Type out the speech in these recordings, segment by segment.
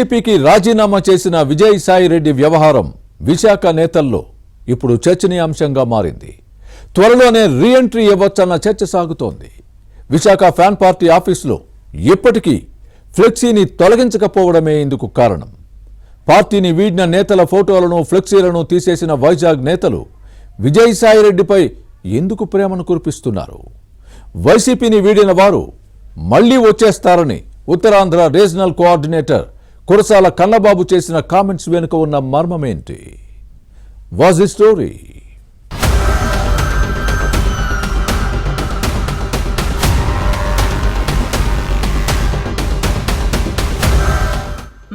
టీడీపీకి రాజీనామా చేసిన విజయసాయిరెడ్డి వ్యవహారం విశాఖ నేతల్లో ఇప్పుడు చర్చనీయాంశంగా మారింది. త్వరలోనే రీఎంట్రీ ఇవ్వొచ్చన్న చర్చ సాగుతోంది. విశాఖ ఫ్యాన్ పార్టీ ఆఫీసులో ఇప్పటికీ ఫ్లెక్సీని తొలగించకపోవడమే ఇందుకు కారణం. పార్టీని వీడిన నేతల ఫోటోలను ఫ్లెక్సీలను తీసేసిన వైజాగ్ నేతలు విజయసాయిరెడ్డిపై ఎందుకు ప్రేమను కురిపిస్తున్నారు? వైసీపీని వీడిన వారు మళ్లీ వచ్చేస్తారని ఉత్తరాంధ్ర రీజనల్ కోఆర్డినేటర్ కురసాల కన్నబాబు చేసిన కామెంట్స్ వెనుక ఉన్న మర్మమేంటి? Was the story?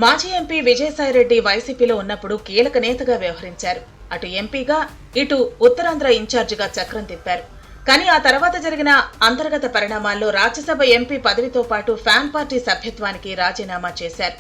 మాజీ ఎంపీ విజయసాయిరెడ్డి వైసీపీలో ఉన్నప్పుడు కీలక నేతగా వ్యవహరించారు. అటు ఎంపీగా ఇటు ఉత్తరాంధ్ర ఇన్ఛార్జిగా చక్రం తిప్పారు. కానీ ఆ తర్వాత జరిగిన అంతర్గత పరిణామాల్లో రాజ్యసభ ఎంపీ పదవితో పాటు ఫ్యాన్ పార్టీ సభ్యత్వానికి రాజీనామా చేశారు.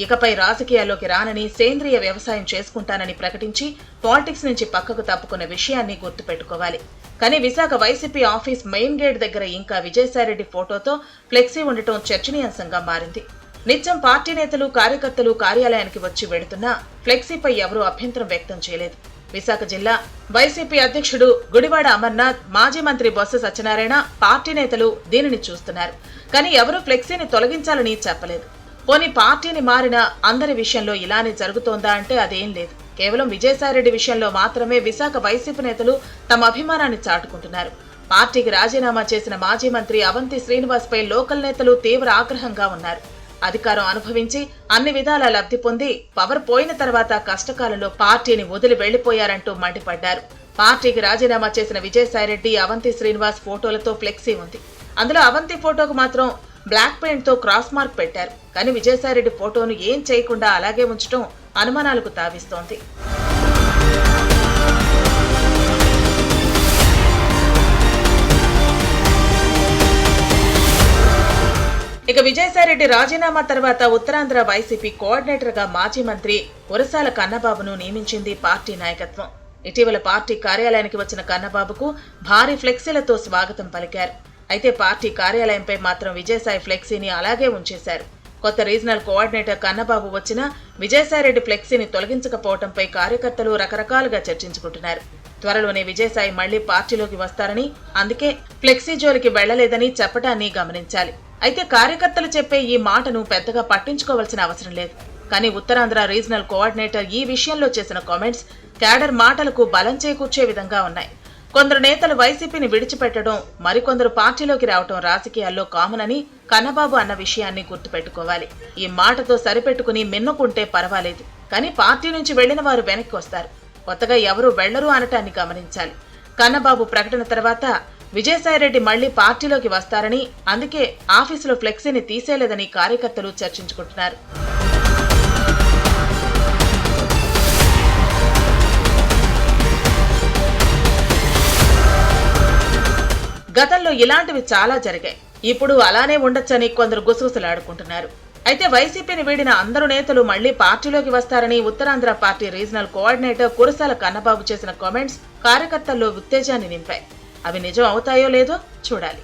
ఇకపై రాజకీయాల్లోకి రానని, సేంద్రియ వ్యవసాయం చేసుకుంటానని ప్రకటించి పాలిటిక్స్ నుంచి పక్కకు తప్పుకున్న విషయాన్ని గుర్తుపెట్టుకోవాలి. కానీ Visakha YCP office main gate దగ్గర ఇంకా విజయసాయిరెడ్డి ఫోటోతో ఫ్లెక్సీ ఉండటం చర్చనీయాంశంగా మారింది. నిత్యం పార్టీ నేతలు, కార్యకర్తలు కార్యాలయానికి వచ్చి వెడుతున్నా ఫ్లెక్సీపై ఎవరూ అభ్యంతరం వ్యక్తం చేయలేదు. విశాఖ జిల్లా వైసీపీ అధ్యక్షుడు గుడివాడ అమర్నాథ్, మాజీ మంత్రి బొత్స సత్యనారాయణ, పార్టీ నేతలు దీనిని చూస్తున్నారు. కానీ ఎవరూ ఫ్లెక్సీని తొలగించాలని చెప్పలేదు. పోనీ పార్టీని మారిన అందరి విషయంలో ఇలానే జరుగుతోందా అంటే అదేం లేదు. కేవలం విజయసాయిరెడ్డి విషయంలో మాత్రమే విశాఖ వైసీపీ నేతలు తమ అభిమానాన్ని చాటుకుంటున్నారు. పార్టీకి రాజీనామా చేసిన మాజీ మంత్రి అవంతి శ్రీనివాస్ పై లోకల్ నేతలు తీవ్ర ఆగ్రహంగా ఉన్నారు. అధికారం అనుభవించి అన్ని విధాలా లబ్ధి పొంది పవర్ పోయిన తర్వాత కష్టకాలంలో పార్టీని వదిలి వెళ్లిపోయారంటూ మండిపడ్డారు. పార్టీకి రాజీనామా చేసిన విజయసాయిరెడ్డి, అవంతి శ్రీనివాస్ ఫోటోలతో ఫ్లెక్సీ ఉంది. అందులో అవంతి ఫోటోకు మాత్రం బ్లాక్ పెయింట్ తో క్రాస్ మార్క్ పెట్టారు. కానీ విజయసాయిరెడ్డి ఫోటోను ఏం చేయకుండా అలాగే ఉంచడం అనుమానాలకు తావిస్తోంది. ఇక విజయసాయిరెడ్డి రాజీనామా తర్వాత ఉత్తరాంధ్ర వైసీపీ కోఆర్డినేటర్ గా మాజీ మంత్రి కురసాల కన్నబాబును నియమించింది పార్టీ నాయకత్వం. ఇటీవల పార్టీ కార్యాలయానికి వచ్చిన కన్నబాబుకు భారీ ఫ్లెక్సీలతో స్వాగతం పలికారు. అయితే పార్టీ కార్యాలయంపై మాత్రం విజయసాయి ఫ్లెక్సీని అలాగే ఉంచేశారు. కొత్త రీజనల్ కోఆర్డినేటర్ కన్నబాబు వచ్చినా విజయసాయిరెడ్డి ఫ్లెక్సీని తొలగించకపోవడంపై కార్యకర్తలు రకరకాలుగా చర్చించుకుంటున్నారు. త్వరలోనే విజయసాయి మళ్లీ పార్టీలోకి వస్తారని, అందుకే ఫ్లెక్సీ జోలికి వెళ్లలేదని చెప్పడాన్ని గమనించాలి. అయితే కార్యకర్తలు చెప్పే ఈ మాటను పెద్దగా పట్టించుకోవాల్సిన అవసరం లేదు. కానీ ఉత్తరాంధ్ర రీజనల్ కోఆర్డినేటర్ ఈ విషయంలో చేసిన కామెంట్స్ క్యాడర్ మాటలకు బలం చేకూర్చే విధంగా ఉన్నాయి. కొందరు నేతలు వైసీపీని విడిచిపెట్టడం, మరికొందరు పార్టీలోకి రావడం రాజకీయాల్లో కామన్ అని కన్నబాబు అన్న విషయాన్ని గుర్తుపెట్టుకోవాలి. ఈ మాటతో సరిపెట్టుకుని మిన్నుకుంటే పర్వాలేదు. కానీ పార్టీ నుంచి వెళ్లిన వారు వెనక్కి వస్తారు. కొత్తగా ఎవరూ వెళ్లరు అనటాన్ని గమనించాలి. కన్నబాబు ప్రకటన తర్వాత విజయసాయిరెడ్డి మళ్లీ పార్టీలోకి వస్తారని, అందుకే ఆఫీసులో ఫ్లెక్సీని తీసేలేదని కార్యకర్తలు చర్చించుకుంటున్నారు. గతంలో ఇలాంటివి చాలా జరిగాయి. ఇప్పుడు అలానే ఉండొచ్చని కొందరు గుసగుసలాడుకుంటున్నారు. అయితే వైసీపీని వీడిన అందరు నేతలు మళ్లీ పార్టీలోకి వస్తారని Uttarandhra party regional coordinator Kurasala Kannababu చేసిన కామెంట్స్ కార్యకర్తల్లో ఉత్తేజాన్ని నింపాయి. అవి నిజం అవుతాయో లేదో చూడాలి.